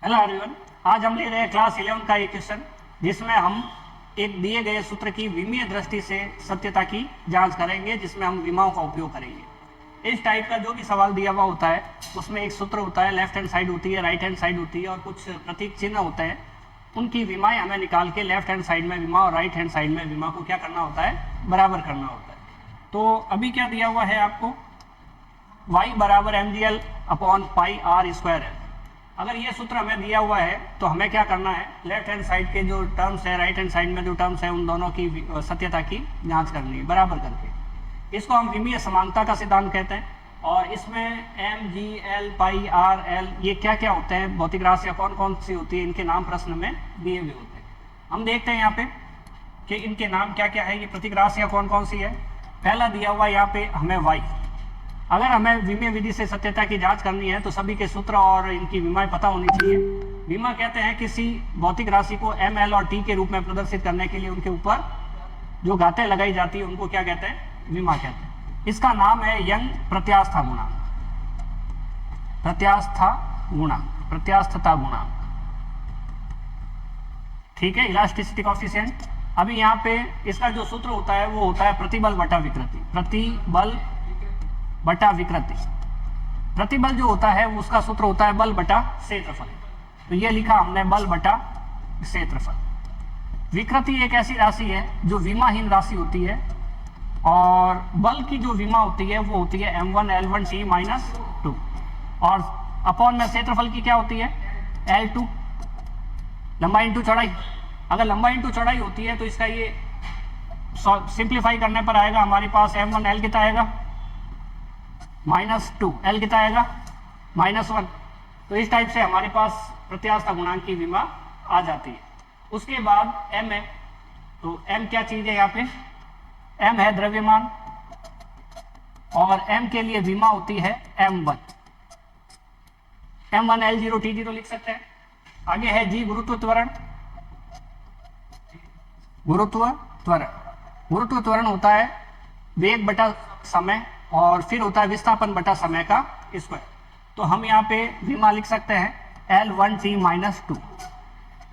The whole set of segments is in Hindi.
हेलो एवरीवन, आज हम ले रहे हैं क्लास 11 का एक क्वेश्चन जिसमें हम एक दिए गए सूत्र की विमीय दृष्टि से सत्यता की जांच करेंगे, जिसमें हम विमाओं का उपयोग करेंगे। इस टाइप का जो भी सवाल दिया हुआ होता है उसमें एक सूत्र होता है, लेफ्ट हैंड साइड होती है, राइट हैंड साइड होती है और कुछ प्रतीक चिन्ह होते हैं। उनकी विमाएं हमें निकाल के लेफ्ट हैंड साइड में विमा और राइट हैंड साइड में विमा को क्या करना होता है, बराबर करना होता है। तो अभी क्या दिया हुआ है आपको, y बराबर mgl upon pi r square है। अगर ये सूत्र हमें दिया हुआ है तो हमें क्या करना है, लेफ्ट हैंड साइड के जो टर्म्स है, राइट हैंड साइड में जो टर्म्स है, उन दोनों की सत्यता की जांच करनी है बराबर करके। इसको हम विमीय समानता का सिद्धांत कहते हैं। और इसमें एम जी एल पाई आर एल ये क्या क्या होते हैं, भौतिक राशियाँ कौन कौन सी होती है, इनके नाम प्रश्न में दिए हुए होते हैं। हम देखते हैं यहाँ पे कि इनके नाम क्या क्या है, ये प्रतीक राशियाँ कौन कौन सी है। पहला दिया हुआ यहाँ पे हमें वाई। अगर हमें विमीय विधि से सत्यता की जांच करनी है तो सभी के सूत्र और इनकी विमाएं पता होनी चाहिए। विमा कहते हैं किसी भौतिक राशि को एम एल और टी के रूप में प्रदर्शित करने के लिए उनके ऊपर जो घातें लगाई जाती है उनको क्या कहते हैं, विमा कहते हैं। इसका नाम है यंग प्रत्यास्था गुणांक, प्रत्यास्थता गुणांक, ठीक है, इलास्टिसिटी कोएफिशिएंट। अभी यहाँ पे इसका जो सूत्र होता है वो होता है प्रतिबल बटा विकृति, प्रतिबल बटा विकृति। प्रतिबल जो होता है उसका सूत्र होता है बल बटा क्षेत्रफल। तो ये लिखा हमने बल बटा क्षेत्रफल। विकृति एक ऐसी राशि है जो विमाहीन राशि होती है और बल की जो विमा होती है वो होती है m1 l1 t माइनस 2 और अपॉन में क्षेत्रफल की क्या होती है l2, लंबाई इंटू चौड़ाई। अगर लंबाई इंटू चौड़ाई होती है तो इसका ये सिंप्लीफाई करने पर आएगा हमारे पास m1 l कितना आएगा -2, l कितना आएगा -1। तो इस टाइप से हमारे पास प्रत्यास्था गुणांक की विमा आ जाती है। उसके बाद m है, तो m क्या चीज है, यहाँ पे m है द्रव्यमान और m के लिए विमा होती है m1 l0 t0 लिख सकते हैं। आगे है g गुरुत्व त्वरण। गुरुत्व त्वरण होता है वेग बटा समय और फिर होता है विस्थापन बटा समय का स्क्वायर। तो हम यहाँ पे विमा लिख सकते हैं L1 t माइनस 2।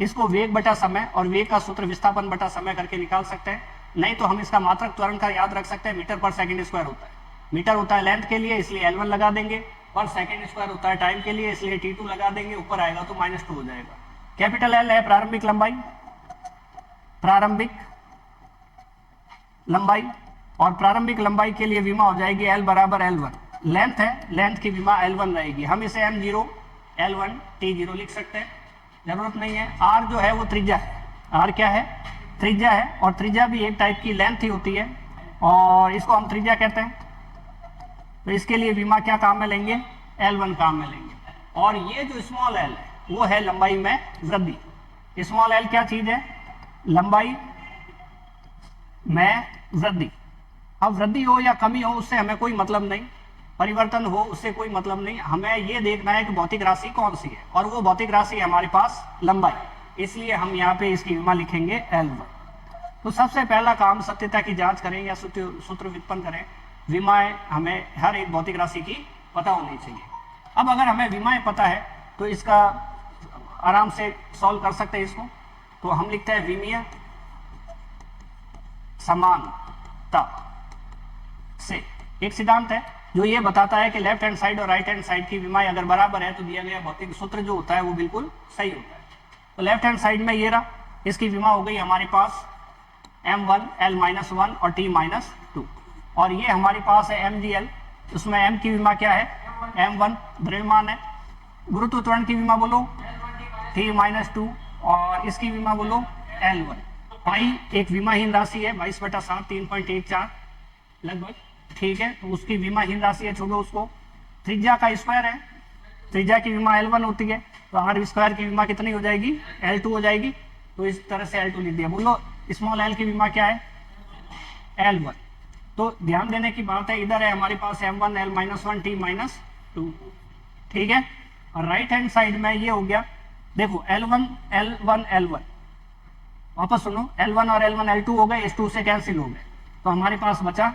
इसको वेग बटा समय और वेग का सूत्र विस्थापन बटा समय करके निकाल सकते हैं। नहीं तो हम इसका मात्रक त्वरण का याद रख सकते हैं, मीटर पर सेकंड स्क्वायर होता है। मीटर होता है लेंथ के लिए इसलिए L1 लगा देंगे, पर सेकंड स्क्वायर होता है टाइम के लिए इसलिए T2 लगा देंगे, ऊपर आएगा तो -2 हो जाएगा। कैपिटल L है प्रारंभिक लंबाई और प्रारंभिक लंबाई के लिए विमा हो जाएगी L बराबर L1। लेंथ है, लेंथ की विमा L1 रहेगी। हम इसे M0 L1 T0 लिख सकते हैं, जरूरत नहीं है। R जो है वो त्रिज्या है, R क्या है, त्रिज्या है और त्रिज्या भी एक टाइप की लेंथ ही होती है और इसको हम त्रिज्या कहते हैं। तो इसके लिए विमा क्या काम में लेंगे, L1 काम में लेंगे। और ये जो स्मॉल l है वो है लंबाई में वृद्धि। स्मॉल l क्या चीज है, लंबाई में वृद्धि। अब वृद्धि हो या कमी हो उससे हमें कोई मतलब नहीं, परिवर्तन हो उससे कोई मतलब नहीं, हमें ये देखना है कि भौतिक राशि कौन सी है और वो भौतिक राशि है हमारे पास लंबाई, इसलिए हम यहाँ पे इसकी विमा लिखेंगे L1। तो सबसे पहला काम सत्यता की जांच करें या सूत्र व्युत्पन्न करें। विमाएं हमें हर एक भौतिक राशि की पता होनी चाहिए। अब अगर हमें विमाएं पता है तो इसका आराम से सॉल्व कर सकते हैं इसको। तो हम लिखते हैं विमीय समानता से एक सिद्धांत है जो ये बताता है कि लेफ्ट हैंड साइड और राइट हैंड साइड की विमाएं अगर बराबर है तो दिया गया भौतिक सूत्र जो होता है वो बिल्कुल सही होता है। तो लेफ्ट हैंड साइड में ये रहा, इसकी विमा हो गई हमारे पास m1 l-1 और t - 2 और ये हमारे पास है mgl। उसमें m की विमा क्या है, m1 द्रव्यमान है। गुरुत्व त्वरण की विमा बोलो t - 2 और इसकी विमा बोलो L1। पाई एक विमाहीन राशि है 22/7 3.14 लगभग, ठीक है, तो उसकी विमाहीन राशि है, छोड़ो उसको। त्रिज्या का स्क्वायर है, त्रिज्या की विमा L1 होती है, तो r स्क्वायर की विमा कितनी हो जाएगी, L2 हो जाएगी। तो इस तरह से L2 लिख दिया। बोलो स्मॉल l की विमा क्या है, L1। तो ध्यान देने की बात है, इधर है हमारे पास m1 l-1 t - 2, ठीक है। और राइट हैंड साइड में ये हो गया, देखो L1 L1 वापस सुनो, L1 और L1 L2 हो गए, इस 2 से कैंसिल हो गए, तो हमारे पास बचा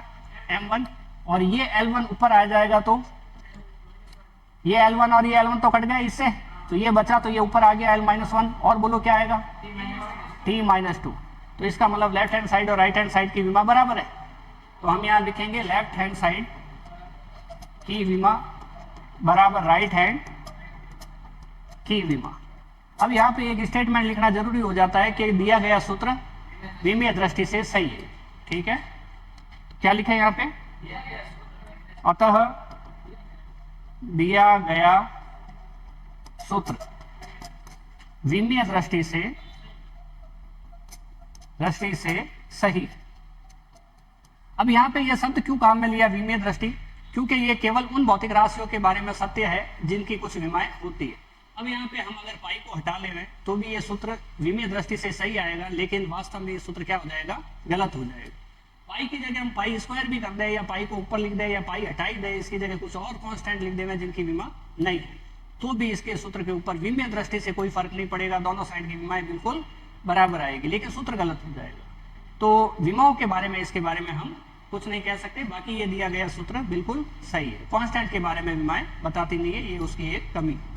M1 और ये L1 ऊपर आ जाएगा तो ये L1 और ये L1 तो कट गए इससे, तो ये बचा, तो ये ऊपर आ गया l-1, और बोलो क्या आएगा t-2। तो इसका मतलब लेफ्ट हैंड साइड और राइट हैंड साइड की विमा बराबर है, तो हम यहाँ लिखेंगे लेफ्ट हैंड साइड की विमा बराबर राइट हैंड की विमा। अब यहाँ पे एक स्टेटमेंट लिखना जरूरी हो जाता है कि दिया गया सूत्र विमीय दृष्टि से सही है, ठीक है। क्या लिखा है यहाँ पे, अतः दिया गया सूत्र विमीय दृष्टि से सही। अब यहाँ पे यह शब्द क्यों काम में लिया विमीय दृष्टि, क्योंकि ये केवल उन भौतिक राशियों के बारे में सत्य है जिनकी कुछ विमाएं होती है। अब यहाँ पे हम अगर पाई को हटा ले तो भी ये सूत्र विमीय दृष्टि से सही आएगा, लेकिन वास्तव में ये सूत्र क्या हो जाएगा, गलत हो जाएगा। पाई की जगह हम पाई स्क्वायर भी कर दे, या पाई को ऊपर लिख दे, या पाई हटाई दे, इसकी जगह कुछ और कांस्टेंट लिख देंगे जिनकी विमा नहीं है, तो भी इसके सूत्र के ऊपर विमीय दृष्टि से कोई फर्क नहीं पड़ेगा, दोनों साइड की विमाएं बिल्कुल बराबर आएगी, लेकिन सूत्र गलत हो जाएगा। तो विमाओं के बारे में, इसके बारे में हम कुछ नहीं कह सकते, बाकी ये दिया गया सूत्र बिल्कुल सही है। कांस्टेंट के बारे में विमाएं बताती नहीं है, ये उसकी एक कमी है।